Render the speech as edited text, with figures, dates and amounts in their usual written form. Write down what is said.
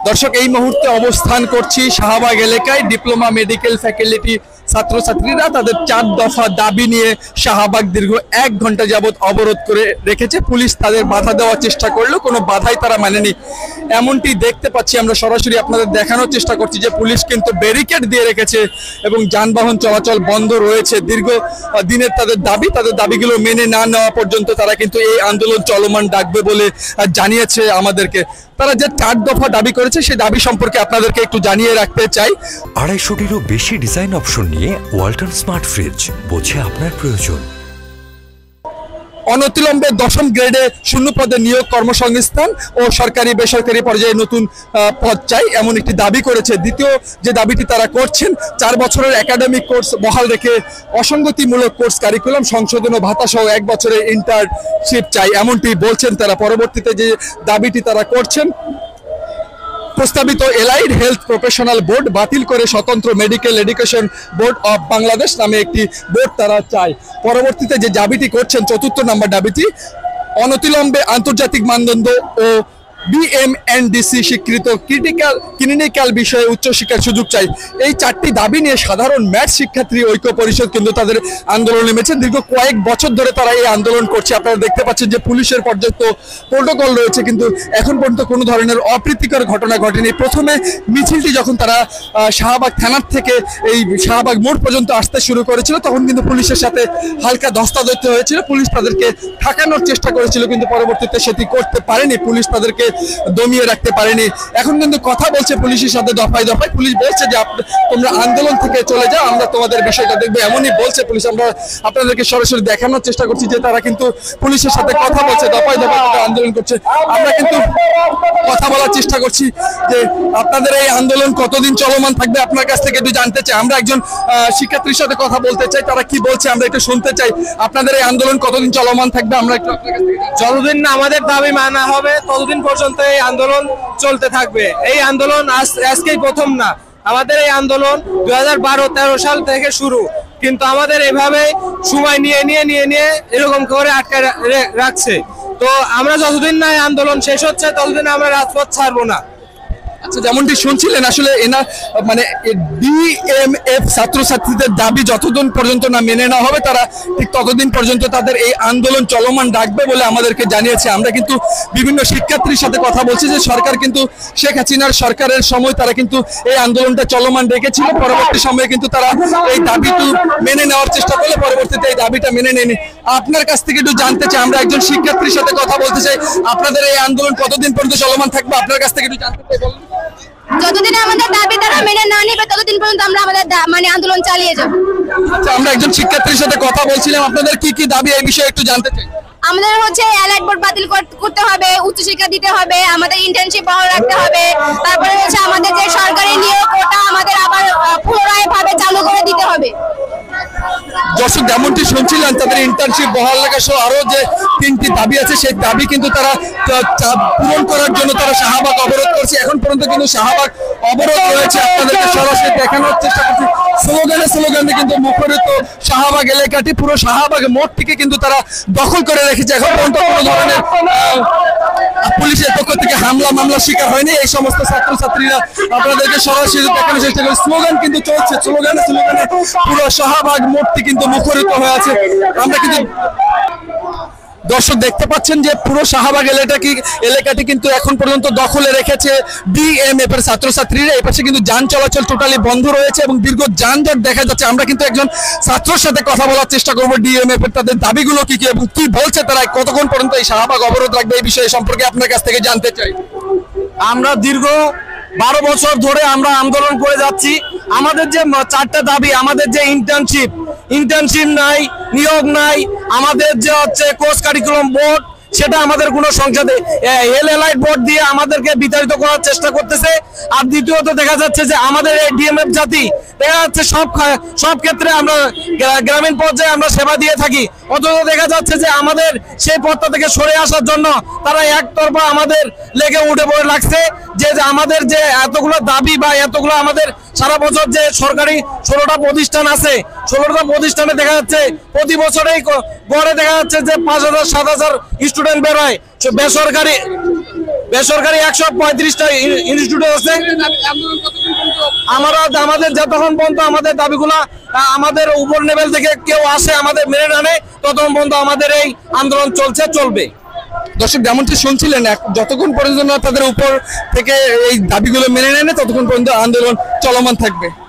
দর্শক এই মুহূর্তে অবস্থান করছি শাহবাগ এলাকায়। ডিপ্লোমা মেডিকেল ফ্যাকাল্টি ছাত্রছাত্রীরা তাদের 4 দফা দাবি নিয়ে শাহবাগ দীর্ঘ 1 ঘন্টা যাবৎ অবরোধ করে রেখেছে। পুলিশ তাদের বাধা দেওয়ার চেষ্টা করলেও কোনো বাধাই তারা মানেনি, এমনটি দেখতে পাচ্ছি। আমরা সরাসরি আপনাদের দেখানোর চেষ্টা করছি যে পুলিশ কিন্তু ব্যারিকেড দিয়ে রেখেছে এবং যানবাহন চলাচল বন্ধ রয়েছে। দীর্ঘ দিনের তাদের দাবিগুলো মেনে না নেওয়া পর্যন্ত তারা কিন্তু এই আন্দোলন চলমান রাখবে বলে জানিয়েছে আমাদেরকে। তারা যে 4 দফা দাবি করেছে সেই দাবি সম্পর্কে আপনাদেরকে একটু জানিয়ে রাখতে চাই। 250টিরও বেশি ডিজাইন অপশন নিয়ে ওয়ালটন স্মার্ট ফ্রিজ, বোঝে আপনার প্রয়োজন। অনতিবিলম্বে 10ম গ্রেডে শূন্য পদে নিয়োগ, কর্মসংস্থান ও সরকারি বেসরকারি পর্যায়ে নতুন পদ চাই, এমন একটি দাবি করেছে। দ্বিতীয় যে দাবিটি তারা করছেন, 4 বছরের একাডেমিক কোর্স বহাল রেখে অসঙ্গতিমূলক কোর্স কারিকুলাম সংশোধন ও ভাতা সহ 1 বছরের ইন্টার্নশিপ চাই, এমনটি বলছেন তারা। পরবর্তীতে যে দাবিটি তারা করছেন, প্রস্তাবিত এলাইড হেলথ প্রফেশনাল বোর্ড বাতিল করে স্বতন্ত্র medical education board of Bangladesh নামে একটি বোর্ড তারা চায়। পরবর্তীতে যে দাবিটি করছেন, 4র্থ নম্বর দাবিটি, অনতিবিলম্বে আন্তর্জাতিক মানদণ্ড ও বিএমএনডিসি স্বীকৃত ক্লিনিক্যাল বিষয়ে উচ্চশিক্ষার সুযোগ চাই। এই 4টি দাবি নিয়ে সাধারণ ম্যাথ শিক্ষার্থী ঐক্য পরিষদ কিন্তু তাদের আন্দোলন নেমেছেন। দীর্ঘ কয়েক বছর ধরে তারা এই আন্দোলন করছে। আপনারা দেখতে পাচ্ছেন যে পুলিশের পর্যাপ্ত প্রোটোকল রয়েছে, কিন্তু এখন পর্যন্ত কোনো ধরনের অপ্রীতিকর ঘটনা ঘটেনি। প্রথমে মিছিলটি যখন তারা শাহবাগ থানার থেকে এই শাহবাগ মোড় পর্যন্ত আসতে শুরু করেছিল, তখন কিন্তু পুলিশের সাথে হালকা ধস্তাধস্তি হয়েছিল। পুলিশ তাদেরকে ঠেকানোর চেষ্টা করেছিল, কিন্তু পরবর্তীতে সেটি করতে পারেনি। পুলিশ তাদেরকে দমিয়ে রাখতে পারেনি। এখন কিন্তু কথা বলছে পুলিশের সাথে দফায় দফায়। পুলিশ বলছে যে তোমরা আন্দোলন থেকে চলে যাও, আমরা তোমাদের বিষয়টা দেখবো, এমনই বলছে পুলিশ। আমরা আপনাদেরকে সরাসরি দেখানোর চেষ্টা করছি যে তারা কিন্তু পুলিশের সাথে কথা বলছে, দফায় দফায় আন্দোলন করছে। আমরা কিন্তু কথা বলার চেষ্টা করছি যে আপনাদের এই আন্দোলন কতদিন চলমান থাকবে, আপনার কাছ থেকে একটু জানতে চাই। আমরা একজন শিক্ষার্থীর সাথে কথা বলতে চাই, তারা কি বলছে আমরা একটু শুনতে চাই। আপনাদের এই আন্দোলন কতদিন চলমান থাকবে? আমরা একটু আপনার কাছ থেকে, যতদিন না আমাদের দাবি মানা হবে ততদিন পর্যন্ত এই আন্দোলন চলতে থাকবে। এই আন্দোলন আজকেই প্রথম না, আমাদের এই আন্দোলন 2012-13 সাল থেকে শুরু, কিন্তু আমাদের এভাবে সময় নিয়ে এরকম করে আটকে রাখছে। তো আমরা যতদিন না এই আন্দোলন শেষ হচ্ছে ততদিন আমরা রাজপথ ছাড়বো না। আচ্ছা, যেমনটি শুনছিলেন, আসলে মানে ডিএমএফ ছাত্রছাত্রীদের দাবি যতদিন পর্যন্ত না মেনে নেওয়া হবে, তারা ঠিক ততদিন পর্যন্ত তাদের এই আন্দোলন চলমান রাখবে বলে আমাদেরকে জানিয়েছে। আমরা কিন্তু বিভিন্ন শিক্ষার্থীর সাথে কথা বলছি যে সরকার কিন্তু শেখ হাসিনার সরকারের সময় তারা কিন্তু এই আন্দোলনটা চলমান রেখেছিল। পরবর্তী সময়ে কিন্তু তারা এই দাবিটি মেনে নেওয়ার চেষ্টা করলে পরবর্তীতে এই দাবিটা মেনে নেয়নি। আপনার কাছ থেকে একটু জানতে চাই, আমরা একজন শিক্ষার্থীর সাথে কথা বলতে চাই, আপনাদের এই আন্দোলন কতদিন পর্যন্ত চলমান থাকবে? আপনার কাছ থেকে একটু জানতে চাই, বলুন। যতদিন আমাদের দাবি তারা মেনে না নিবে ততদিন পর্যন্ত আমরা আমাদের আন্দোলন চালিয়ে যাব। আচ্ছা, আমরা একজন শিক্ষার্থীর সাথে কথা বলছিলাম, আপনাদের কি কি দাবি এই বিষয়ে একটু জানতে চাই। আমাদের এলাইড বোর্ড বাতিল করতে হবে, উচ্চশিক্ষা দিতে হবে, আমাদের ইন্টার্নশিপ বহাল রাখতে হবে, তারপরে আমাদের যে সরকারি নিয়োগ ওটা আমাদের আবার পুনরায় ভাবে চালু করে দিতে হবে। দর্শক যেমনটি শুনছিলেন, তাদের ইন্টার্নশিপ বহাল রাখা সহ আরো যে 3টি দাবি আছে, সেই দাবি কিন্তু তারা পূরণ করার জন্য তারা শাহবাগ অবরোধ করছে। এখন পর্যন্ত কিন্তু শাহবাগ অবরোধ রয়েছে, আপনাদেরকে সরাসরি দেখানোর চেষ্টা করছি। স্লোগানে কিন্তু মুখরিত শাহবাগ এলাকাটি, পুরো শাহবাগ মোড়টিকে কিন্তু তারা দখল করে রেখেছে। এখন পর্যন্ত কোনো ধরনের পুলিশের পক্ষ থেকে মামলা শিকার হয়নি এই সমস্ত ছাত্রছাত্রীরা। আপনাদেরকে সরাসরি দেখানোর চেষ্টা করি। স্লোগান কিন্তু চলছে, স্লোগানে পুরো শাহবাগ মোড়টি কিন্তু মুখরিত হয়ে আছে। আমরা কিন্তু দর্শক দেখতে পাচ্ছেন যে পুরো শাহবাগ এলাকাটি কিন্তু এখন পর্যন্ত দখলে রেখেছে ডিএমএফ এর ছাত্রছাত্রীরা। এই পাশে কিন্তু যান চলাচল টোটালি বন্ধ রয়েছে এবং দীর্ঘ যানজট দেখা যাচ্ছে। আমরা কিন্তু একজন ছাত্রের সাথে কথা বলার চেষ্টা করবো ডিএমএফ এর, তাদের দাবিগুলো কি কি এবং কি বলছে তারা, কতক্ষণ পর্যন্ত এই শাহবাগ অবরোধ রাখবে, এই বিষয়ে সম্পর্কে আপনার কাছ থেকে জানতে চাই। আমরা দীর্ঘ 12 বছর ধরে আমরা আন্দোলন করে যাচ্ছি। আমাদের যে 4টা দাবি, আমাদের যে ইন্টার্নশিপ নাই, নিয়োগ নাই, আমাদের যে কোর্স কারিকুলাম বোর্ড, সেটা আমাদের কোনো সংসদে এলাইড বোর্ড দিয়ে আমাদেরকে বিতাড়িত করার চেষ্টা করতেছে। আর দ্বিতীয়ত দেখা যাচ্ছে যে আমাদের এই ডিএমএফ জাতি দেখা যাচ্ছে সব ক্ষেত্রে আমরা গ্রামীণ পর্যায়ে আমরা সেবা দিয়ে থাকি, অথচ দেখা যাচ্ছে যে আমাদের সেই পদটা থেকে সরে আসার জন্য তারা একতরফা আমাদের লেগে উঠে পড়ে লাগছে। যে আমাদের যে এতগুলো দাবি বা এতগুলো আমাদের সারা বছর যে সরকারি 16টা প্রতিষ্ঠান আছে, 16টা প্রতিষ্ঠানে দেখা যাচ্ছে প্রতি বছরেই গড়ে দেখা যাচ্ছে যে 5,000-7,000 স্টুডেন্ট বের হয়। বেসরকারি 135টা ইনস্টিটিউট আছে। আমাদের যতক্ষণ পর্যন্ত আমাদের দাবিগুলা আমাদের উপর লেভেল থেকে কেউ আসে আমাদের মেনে না নেয়, ততক্ষণ পর্যন্ত আমাদের এই আন্দোলন চলবে। দর্শক যেমনটি শুনছিলেন, যতক্ষণ পর্যন্ত না তাদের উপর থেকে এই দাবিগুলো মেনে নেয় ততক্ষণ পর্যন্ত আন্দোলন চলমান থাকবে।